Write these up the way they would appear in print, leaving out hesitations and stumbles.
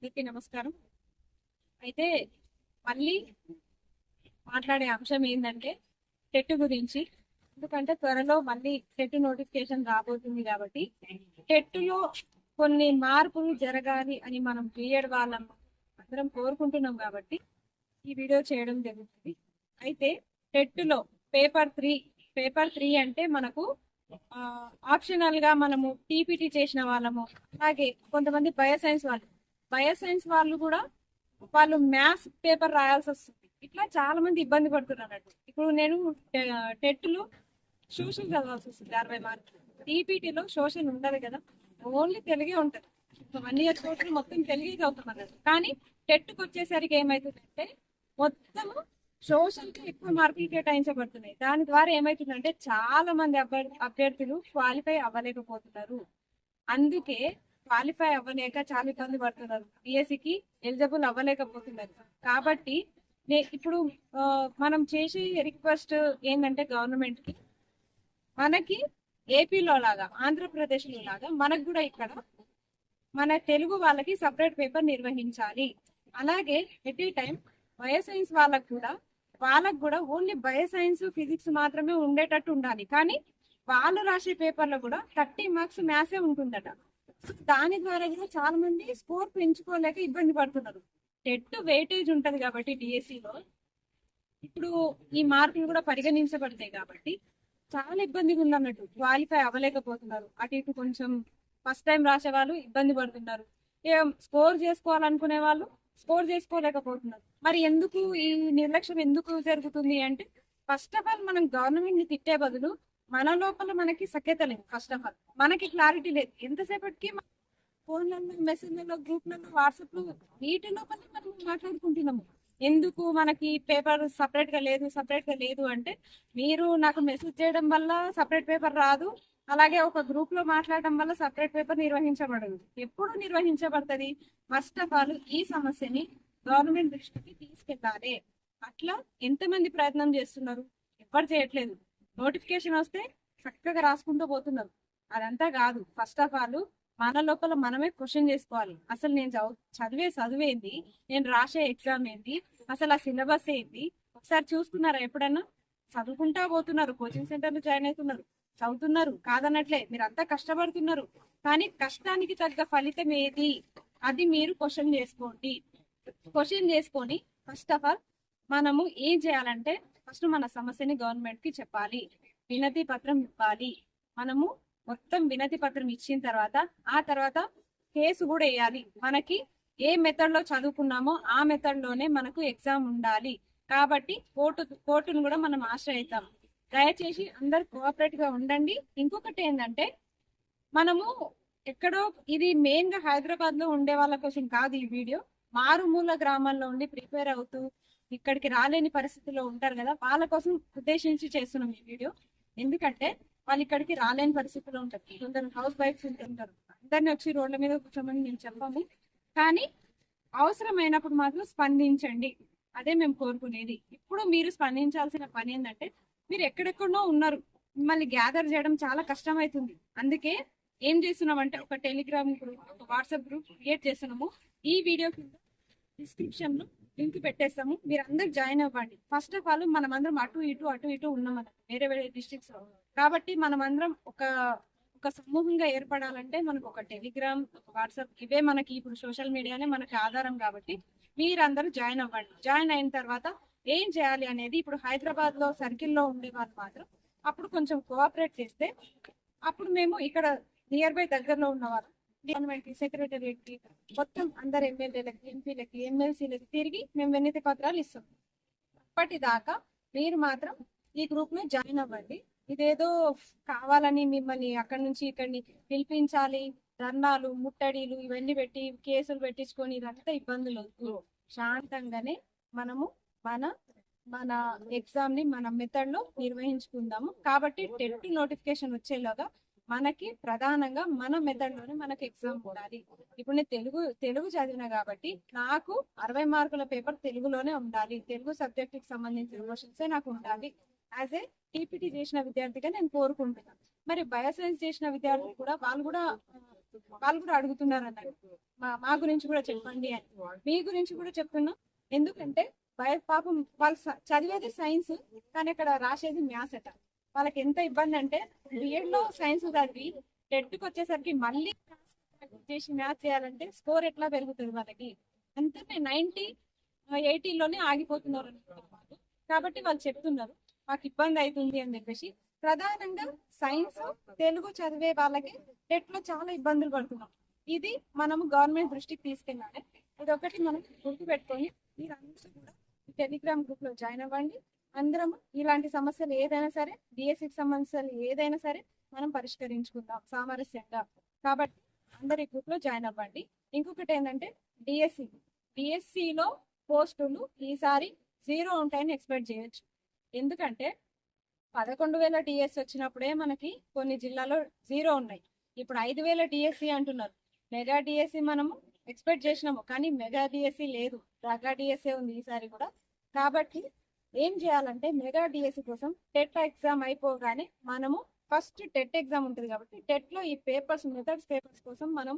అందరికీ నమస్కారం. అయితే మళ్ళీ మాట్లాడే అంశం ఏంటంటే టెట్ గురించి. ఎందుకంటే త్వరలో మళ్ళీ టెట్ నోటిఫికేషన్ రాబోతుంది కాబట్టి టెట్లో కొన్ని మార్పులు జరగాలి అని మనం బీఎడ్ వాళ్ళం అందరం కోరుకుంటున్నాం కాబట్టి ఈ వీడియో చేయడం జరుగుతుంది. అయితే టెట్లో పేపర్ త్రీ అంటే మనకు ఆప్షనల్ గా మనము టీపీటీ చేసిన వాళ్ళము, అలాగే కొంతమంది బయోసైన్స్ వాళ్ళు కూడా వాళ్ళు మ్యాథ్స్ పేపర్ రాయాల్సి వస్తుంది. ఇట్లా చాలా మంది ఇబ్బంది పడుతున్నారు. ఇప్పుడు నేను టెట్ లో సోషల్ చదవాల్సి వస్తుంది 60 మార్కులు. టీపీటీలో సోషల్ ఉండదు కదా, ఓన్లీ తెలుగే ఉంటది. 1 ఇయర్ కోర్సు మొత్తం తెలుగే చదువుతున్నారు. కానీ టెట్కి వచ్చేసరికి ఏమవుతుందంటే మొత్తము సోషల్ కి ఎక్కువ మార్కులు కేటాయించబడుతున్నాయి. దాని ద్వారా ఏమైతుందంటే చాలా మంది అభ్యర్థులు క్వాలిఫై అవ్వలేకపోతున్నారు. అందుకే క్వాలిఫై అవ్వలేక చాలా ఇబ్బంది పడుతున్నారు, బిఎస్సికి ఎలిజిబుల్ అవ్వలేకపోతున్నారు. కాబట్టి ఇప్పుడు మనం చేసే రిక్వెస్ట్ ఏంటంటే గవర్నమెంట్ కి, మనకి ఏపీలో లాగా ఆంధ్రప్రదేశ్ లో లాగా మనకు కూడా ఇక్కడ మన తెలుగు వాళ్ళకి సపరేట్ పేపర్ నిర్వహించాలి. అలాగే ఎట్ ఏ టైం బయోసైన్స్ వాళ్ళకు కూడా ఓన్లీ బయోసైన్స్ ఫిజిక్స్ మాత్రమే ఉండేటట్టు ఉండాలి. కానీ వాళ్ళు రాసే పేపర్లో కూడా 30 మార్క్స్ మ్యాథ్సే ఉంటుందట. సో దాని ద్వారా కూడా చాలా మంది స్కోర్ పెంచుకోలేక ఇబ్బంది పడుతున్నారు. టెట్ వెయిటేజ్ ఉంటది కాబట్టి డిఎస్సిలో ఇప్పుడు ఈ మార్కులు కూడా పరిగణించబడతాయి కాబట్టి చాలా ఇబ్బందిగా ఉందన్నట్టు. క్వాలిఫై అవ్వలేకపోతున్నారు. అటు ఇటు కొంచెం ఫస్ట్ టైం రాసే వాళ్ళు ఇబ్బంది పడుతున్నారు. స్కోర్ చేసుకోవాలనుకునే వాళ్ళు స్కోర్ చేసుకోలేకపోతున్నారు. మరి ఎందుకు ఈ నిర్లక్ష్యం ఎందుకు జరుగుతుంది అంటే, ఫస్ట్ ఆఫ్ ఆల్ మనం గవర్నమెంట్ ని తిట్టే బదులు మన లోపల మనకి సఖ్యత లేదు. ఫస్ట్ ఆఫ్ ఆల్ మనకి క్లారిటీ లేదు. ఎంతసేపటికి ఫోన్లలో, మెసేజ్లలో, గ్రూప్లలో, వాట్సాప్ లో వీటి లోపల మనం మాట్లాడుకుంటున్నాము. ఎందుకు మనకి పేపర్ సపరేట్ గా లేదు అంటే, మీరు నాకు మెసేజ్ చేయడం వల్ల సపరేట్ పేపర్ రాదు, అలాగే ఒక గ్రూప్ లో మాట్లాడడం వల్ల సపరేట్ పేపర్ నిర్వహించబడదు. ఎప్పుడు నిర్వహించబడుతుంది? ఫస్ట్ ఆఫ్ ఆల్ ఈ సమస్యని గవర్నమెంట్ దృష్టికి తీసుకెళ్లాలి. అట్లా ఎంతమంది ప్రయత్నం చేస్తున్నారు? ఎవరు చేయట్లేదు. నోటిఫికేషన్ వస్తే చక్కగా రాసుకుంటూ పోతున్నారు. అదంతా కాదు. ఫస్ట్ ఆఫ్ ఆల్ మన లోపల మనమే క్వశ్చన్ చేసుకోవాలి. అసలు నేను చదివే చదువేంది, నేను రాసే ఎగ్జామ్ ఏంది, అసలు ఆ సిలబస్ ఏంది ఒకసారి చూసుకున్నారా? ఎప్పుడన్నా చదువుకుంటా పోతున్నారు, కోచింగ్ సెంటర్లు జాయిన్ అవుతున్నారు, చదువుతున్నారు, కాదన్నట్లే మీరు అంతా కష్టపడుతున్నారు. కానీ కష్టానికి తగ్గ ఫలితం ఏది అది మీరు క్వశ్చన్ చేసుకొని ఫస్ట్ ఆఫ్ ఆల్ మనము ఏం చేయాలంటే, ఫస్ట్ మన సమస్యని గవర్నమెంట్ కి చెప్పాలి, వినతి పత్రం ఇవ్వాలి. మనము మొత్తం వినతి పత్రం ఇచ్చిన తర్వాత ఆ తర్వాత కేసు కూడా వేయాలి. మనకి ఏ మెథడ్ లో చదువుకున్నామో ఆ మెథడ్ లోనే మనకు ఎగ్జామ్ ఉండాలి. కాబట్టి కోర్టును కూడా మనం ఆశ్రయిస్తాం. దయచేసి అందరు కోఆపరేట్ గా ఉండండి. ఇంకొకటి ఏంటంటే, మనము ఎక్కడో, ఇది మెయిన్ గా హైదరాబాద్ లో ఉండే వాళ్ళ కోసం కాదు ఈ వీడియో. మారుమూల గ్రామాల్లో ఉండి ప్రిపేర్ అవుతూ ఇక్కడికి రాలేని పరిస్థితిలో ఉంటారు కదా, వాళ్ళ కోసం ఉద్దేశించి చేస్తున్నాం ఈ వీడియో. ఎందుకంటే వాళ్ళు ఇక్కడికి రాలేని పరిస్థితిలో ఉంటారు. కొందరు హౌస్ వైఫ్స్ ఉంటారు. అందరిని వచ్చి రోడ్ల మీద కూర్చోమని మేము చెప్పాము, కానీ అవసరమైనప్పుడు మాత్రం స్పందించండి. అదే మేము కోరుకునేది. ఇప్పుడు మీరు స్పందించాల్సిన పని ఏంటంటే, మీరు ఎక్కడెక్కడో ఉన్నారు, మిమ్మల్ని గ్యాదర్ చేయడం చాలా కష్టం అవుతుంది. అందుకే ఏం చేస్తున్నామంటే, ఒక టెలిగ్రామ్ గ్రూప్, ఒక వాట్సాప్ గ్రూప్ క్రియేట్ చేస్తున్నాము. ఈ వీడియో కింద డిస్క్రిప్షన్ లో లింక్ పెట్టేస్తాము. మీరు అందరు జాయిన్ అవ్వండి. ఫస్ట్ ఆఫ్ ఆల్ మనం అందరం అటు ఇటు ఉన్నాం వేరే వేరే డిస్ట్రిక్ట్స్ లో. కాబట్టి మనం అందరం ఒక సమూహంగా ఏర్పడాలంటే మనకు ఒక టెలిగ్రామ్, ఒక వాట్సాప్, ఇవే మనకి ఇప్పుడు సోషల్ మీడియానే మనకి ఆధారం. కాబట్టి మీరందరూ జాయిన్ అవ్వండి. జాయిన్ అయిన తర్వాత ఏం చేయాలి అనేది, ఇప్పుడు హైదరాబాద్ లో సర్కిల్లో ఉండే వాళ్ళు మాత్రం అప్పుడు కొంచెం కోఆపరేట్ చేస్తే, అప్పుడు మేము ఇక్కడ నియర్ బై దగ్గరలో ఉన్నవారు గవర్నమెంట్ సెక్రటరియట్ కి మొత్తం అందరు ఎమ్మెల్యేలకి, ఎంపీలకి, ఎమ్మెల్సీలకి తిరిగి మేము వినతి పత్రాలు ఇస్తాం. అప్పటిదాకా మీరు మాత్రం ఈ గ్రూప్ లో జాయిన్ అవ్వండి. ఇదేదో కావాలని మిమ్మల్ని అక్కడి నుంచి ఇక్కడిని పిలిపించాలి, ధర్నాలు, ముట్టడిలు ఇవన్నీ పెట్టి కేసులు పెట్టించుకొని ఇదంతా ఇబ్బందులు. శాంతంగానే మనము మన ఎగ్జామ్ ని మన మెథడ్ లో నిర్వహించుకుందాము. కాబట్టి టెట్ నోటిఫికేషన్ వచ్చేలాగా మనకి ప్రధానంగా మన మెథడ్ లోనే మనకి ఎగ్జామ్ ఉండాలి. ఇప్పుడు నేను తెలుగు చదివిన కాబట్టి నాకు 60 మార్కుల పేపర్ తెలుగులోనే ఉండాలి. తెలుగు సబ్జెక్ట్ కి సంబంధించిన క్వశ్చన్సే నాకు ఉండాలి. యాజ్ ఏ టీపీటీ చేసిన విద్యార్థిగా నేను కోరుకుంటున్నాను. మరి బయోసైన్స్ చేసిన విద్యార్థులు కూడా వాళ్ళు కూడా వాళ్ళు కూడా అడుగుతున్నారు అన్నట్టు మా గురించి కూడా చెప్పండి అని. మీ గురించి కూడా చెప్తున్నాం. ఎందుకంటే పాపం వాళ్ళు చదివేది సైన్స్, కానీ అక్కడ రాసేది మ్యాథ్స్ అట. వాళ్ళకి ఎంత ఇబ్బంది అంటే బిఎడ్ లో సైన్స్ చదివి టెట్కి వచ్చేసరికి మళ్ళీ చేసి మ్యాథ్స్ చేయాలంటే స్కోర్ ఎట్లా పెరుగుతుంది వాళ్ళకి. అంతే 90, 80లోనే ఆగిపోతున్నారు అనుకుంటారు వాళ్ళు. కాబట్టి వాళ్ళు చెప్తున్నారు మాకు ఇబ్బంది అవుతుంది అని చెప్పేసి. ప్రధానంగా సైన్స్, తెలుగు చదివే వాళ్ళకి టెట్ లో చాలా ఇబ్బందులు పడుతున్నాం. ఇది మనము గవర్నమెంట్ దృష్టికి తీసుకెళ్ళాలి. ఇది ఒకటి మనం గుర్తు పెట్టుకొని మీరందరూ కూడా టెలిగ్రామ్ గ్రూప్ లో జాయిన్ అవ్వండి. అందరం ఇలాంటి సమస్యలు ఏదైనా సరే, డిఎస్సికి సమస్యలు ఏదైనా సరే మనం పరిష్కరించుకుందాం సామరస్యంగా. కాబట్టి అందరు ఈ గ్రూప్ లో జాయిన్ అవ్వండి. ఇంకొకటి ఏంటంటే డిఎస్సిలో పోస్టులు ఈసారి 0 ఉంటాయని ఎక్స్పెక్ట్ చేయొచ్చు. ఎందుకంటే 11,000 డిఎస్సి వచ్చినప్పుడే మనకి కొన్ని జిల్లాలో 0 ఉన్నాయి. ఇప్పుడు 5,000 డిఎస్సి అంటున్నారు. మెగా డిఎస్సి మనము ఎక్స్పెక్ట్ చేసినాము, కానీ మెగా డిఎస్సి లేదు, రగా డిఎస్సి ఉంది ఈసారి కూడా. కాబట్టి ఏం చేయాలంటే మెగా డిఎస్సి కోసం టెట్ ఎగ్జామ్ అయిపోగానే మనము ఫస్ట్ టెట్ ఎగ్జామ్ ఉంటుంది కాబట్టి టెట్ లో ఈ పేపర్స్, మెథడ్స్ పేపర్స్ కోసం మనం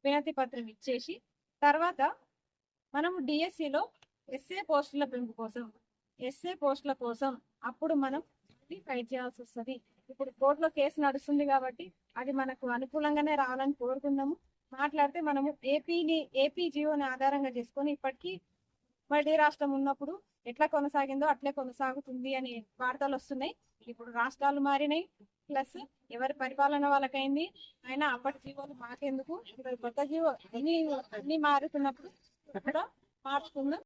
వినతి పత్రం ఇచ్చేసి తర్వాత మనము డిఎస్సిలో ఎస్ఏ పోస్టుల కోసం అప్పుడు మనం ఫైట్ చేయాల్సి వస్తుంది. ఇప్పుడు కోర్టులో కేసు నడుస్తుంది కాబట్టి అది మనకు అనుకూలంగానే రావాలని కోరుకుందాము. మాట్లాడితే మనము ఏపీ జియోని ఆధారంగా చేసుకొని ఇప్పటికీ మళ్ళీ రాష్ట్రం ఉన్నప్పుడు ఎట్లా కొనసాగిందో అట్లే కొనసాగుతుంది అని వార్తలు వస్తున్నాయి. ఇప్పుడు రాష్ట్రాలు మారినాయి, ప్లస్ ఎవరి పరిపాలన వాళ్ళకైంది. అయినా అప్పటి జీవోలు మాకెందుకు, కొత్త జీవో అన్ని మారుతున్నప్పుడు కూడా మార్చుకుందాం.